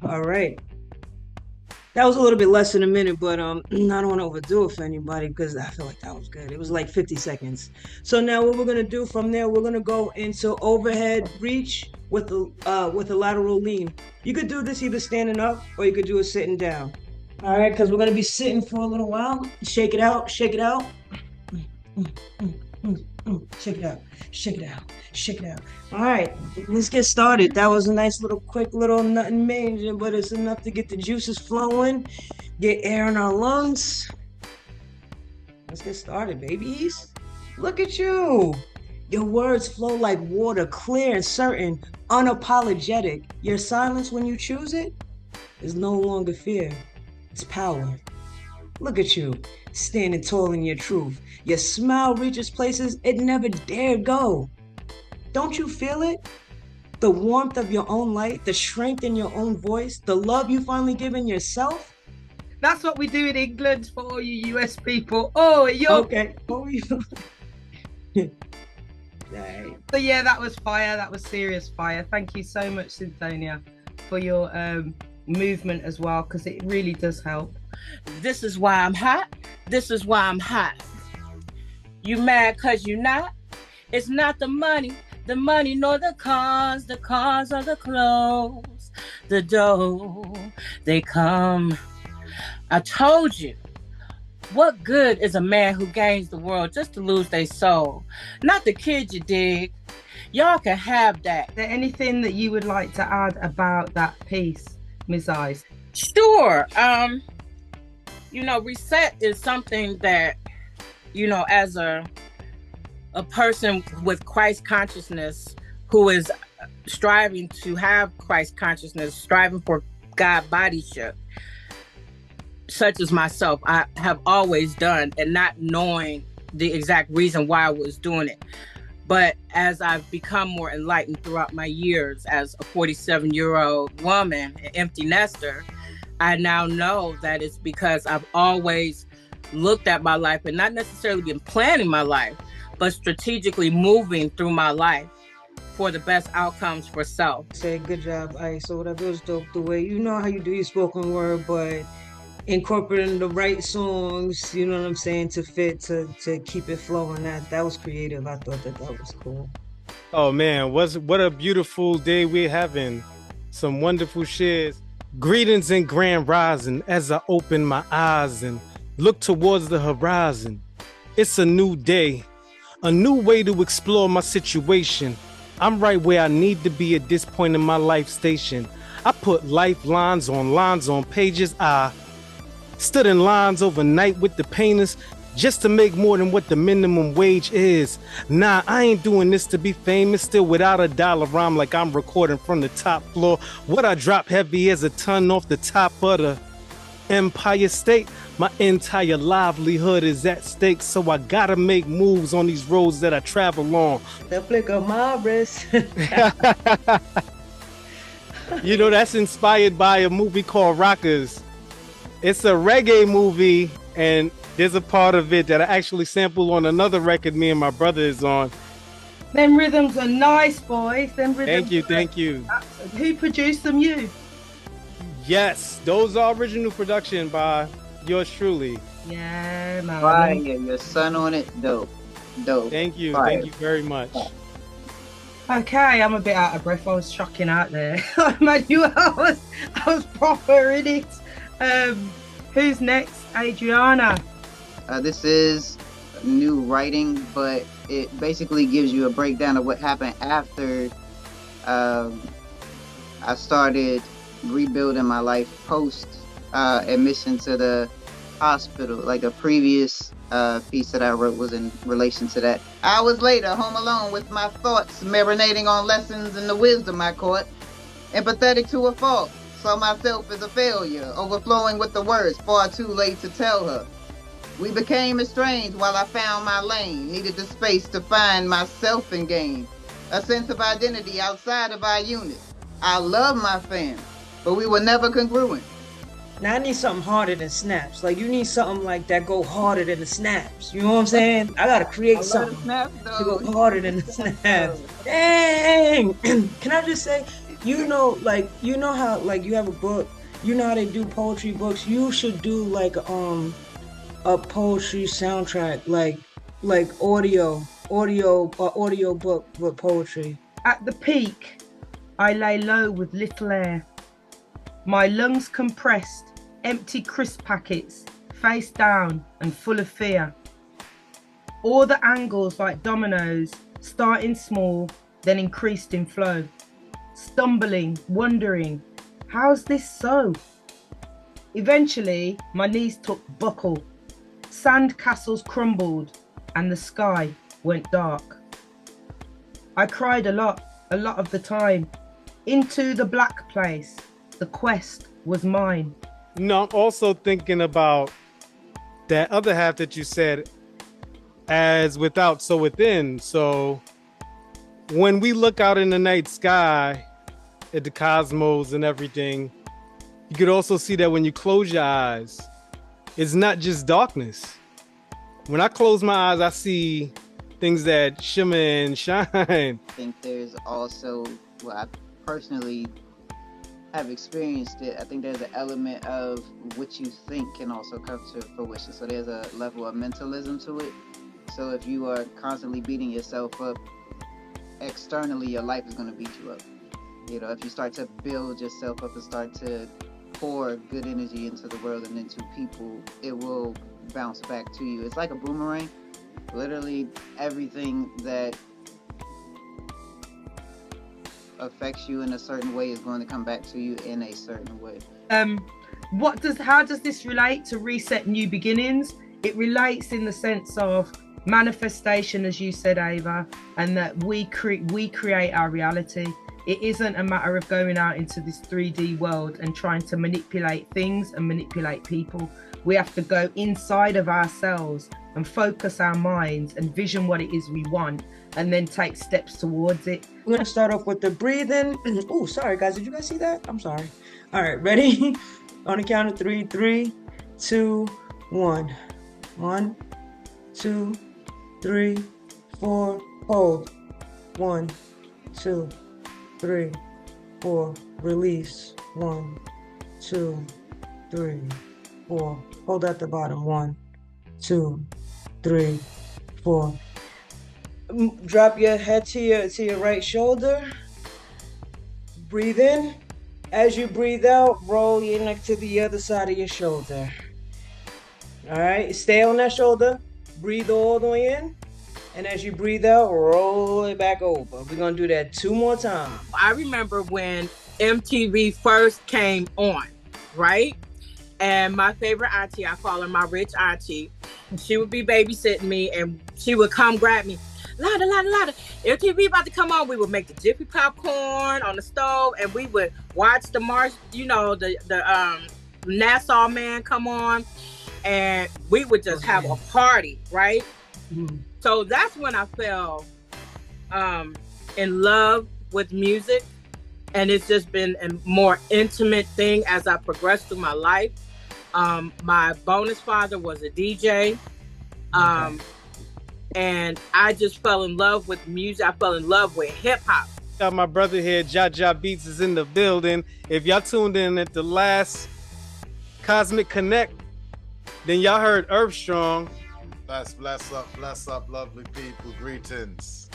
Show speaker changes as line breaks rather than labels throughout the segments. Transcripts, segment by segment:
All right. That was a little bit less than a minute, but I don't want to overdo it for anybody because I feel like that was good. It was like 50 seconds. So now what we're gonna do from there, we're gonna go into overhead reach with a lateral lean. You could do this either standing up or you could do it sitting down. All right, because we're gonna be sitting for a little while. Shake it out, shake it out. Shake it out, shake it out, shake it out. All right, let's get started. That was a nice little quick little nothing major, but it's enough to get the juices flowing, get air in our lungs. Let's get started, babies. Look at you. Your words flow like water, clear and certain, unapologetic. Your silence when you choose it is no longer fear, it's power. Look at you, standing tall in your truth. Your smile reaches places it never dared go. Don't you feel it? The warmth of your own light, the strength in your own voice, the love you finally given yourself?
That's what we do in England for all you US people. Oh, you're
okay. Oh, you.
So yeah, that was fire. That was serious fire. Thank you so much, Synthonia, for your movement as well, because it really does help.
This is why I'm hot. This is why I'm hot. You mad cause you not? It's not the money nor the cars are the clothes, the dough, they come. I told you, what good is a man who gains the world just to lose their soul? Not the kid, you dig? Y'all can have that.
Is there anything that you would like to add about that piece, Ms. Eyes?
Sure. Reset is something that, as a person with Christ consciousness who is striving to have Christ consciousness, striving for God bodyship, such as myself, I have always done, and not knowing the exact reason why I was doing it. But as I've become more enlightened throughout my years as a 47-year-old woman, an empty nester, I now know that it's because I've always looked at my life and not necessarily been planning my life, but strategically moving through my life for the best outcomes for self.
Say good job, Ice. So whatever was dope, the way you know how you do your spoken word, but incorporating the right songs, you know what I'm saying, to fit, to keep it flowing. That was creative. I thought that was cool.
Oh man, what a beautiful day we're having. Some wonderful shares. Greetings and grand rising as I open my eyes and look towards the horizon. It's a new day, a new way to explore my situation. I'm right where I need to be at this point in my life station. I put lifelines on pages. I stood in lines overnight with the painters just to make more than what the minimum wage is. Nah, I ain't doing this to be famous, still without a dollar rhyme like I'm recording from the top floor. What I drop heavy as a ton off the top of the Empire State. My entire livelihood is at stake, so I gotta make moves on these roads that I travel on.
The flick of my wrist.
That's inspired by a movie called Rockers. It's a reggae movie, and there's a part of it that I actually sampled on another record me and my brother is on.
Them rhythms are nice, boys. Them rhythms.
Thank you.
Who produced them? You?
Yes, those are original production by yours truly.
Yeah, man.
Fire, your son on it, dope.
Thank you,
Fire.
Thank you very much.
Okay, I'm a bit out of breath. I was shocking out there. I was proper in it. Who's next? Adriana.
This is new writing, but it basically gives you a breakdown of what happened after I started rebuilding my life post admission to the hospital. Like a previous piece that I wrote was in relation to that. Hours later, home alone with my thoughts marinating on lessons and the wisdom I caught, empathetic to a fault. Saw myself as a failure, overflowing with the words, far too late to tell her. We became estranged while I found my lane, needed the space to find myself and gain a sense of identity outside of our unit. I love my fam, but we were never congruent.
Now I need something harder than snaps. Like you need something like that go harder than the snaps. You know what I'm saying? I gotta create something
Snaps,
to go harder than the snaps. Dang! Can I just say, you know, like you know how like you have a book, you know how they do poetry books. You should do like a poetry soundtrack, like audio book with poetry.
At the peak, I lay low with little air. My lungs compressed, empty crisp packets, face down and full of fear. All the angles like dominoes, starting small, then increased in flow. Stumbling, wondering, how's this so? Eventually, my knees took buckle. Sand castles crumbled and the sky went dark. I cried a lot of the time. Into the black place, the quest was mine.
You know, I'm also thinking about that other half that you said, as without, so within. So when we look out in the night sky at the cosmos and everything, you could also see that when you close your eyes, it's not just darkness. When I close my eyes, I see things that shimmer and shine.
I think there's also, well, I personally have experienced it. I think there's an element of what you think can also come to fruition. So there's a level of mentalism to it. So if you are constantly beating yourself up externally, your life is going to beat you up. You know, if you start to build yourself up and start to pour good energy into the world and into people, it will bounce back to you. It's like a boomerang. Literally everything that affects you in a certain way is going to come back to you in a certain way.
How does this relate to Reset New Beginnings? It relates in the sense of manifestation, as you said, Ava, and that we create our reality. It isn't a matter of going out into this 3D world and trying to manipulate things and manipulate people. We have to go inside of ourselves and focus our minds and vision what it is we want, and then take steps towards it.
We're gonna start off with the breathing. Oh, sorry guys, did you guys see that? I'm sorry. All right, ready? On the count of 3, 3, 2, 1. 1, 2, 3, 4. Hold. 1, 2, 3, 4. Release. 1, 2, 3, 4. Hold at the bottom. 1, 2, 3, 4. Drop your head to your right shoulder. Breathe in. As you breathe out, roll your neck to the other side of your shoulder. All right, stay on that shoulder. Breathe all the way in. And as you breathe out, roll it back over. We're going to do that 2 more times.
I remember when MTV first came on, right? And my favorite auntie, I call her my rich auntie, she would be babysitting me and she would come grab me. Lada, lada, lada. MTV about to come on. We would make the Jiffy popcorn on the stove and we would watch the march, you know, the Nassau Man come on, and we would just have a party, right? Mm-hmm. So that's when I fell in love with music, and it's just been a more intimate thing as I progressed through my life. My bonus father was a DJ. And I just fell in love with music. I fell in love with hip hop.
Got my brother here, Jaja Beats, is in the building. If y'all tuned in at the last Cosmic Connect, then y'all heard Earth Strong.
Bless up, lovely people. Greetings.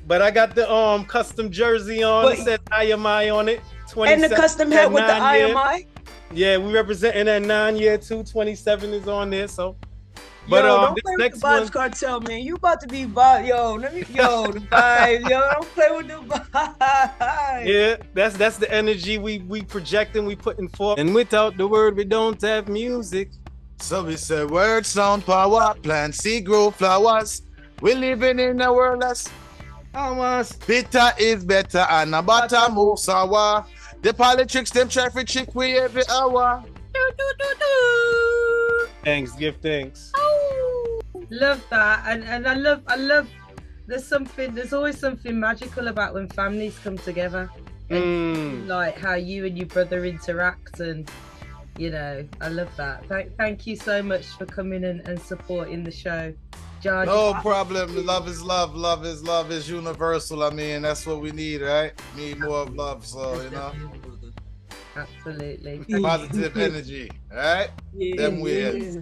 But I got the custom jersey on. It said IMI on it.
And the custom hat with the IMI.
Yeah, we representing that 9-year 227 is on there. So.
But don't play with the Vibes Cartel, man. You about to be the vibes. The vibes. Don't play with the vibes.
Yeah, that's the energy we projecting, we putting forth. And without the word, we don't have music.
So we say word, sound, power, plant, seed, grow flowers. We living in a world that's bitter is better and a butter more sour. The politics, them traffic chick we every hour.
Thanks, give thanks.
Love that, and I love. There's always something magical about when families come together, and like how you and your brother interact, and I love that. Thank you so much for coming and supporting the show. George.
No problem. Love is love. Love is love is universal. I mean, that's what we need, right? Need more of love. So, you know,
Absolutely.
positive energy, all right?
Yeah,
Them weird.
yeah.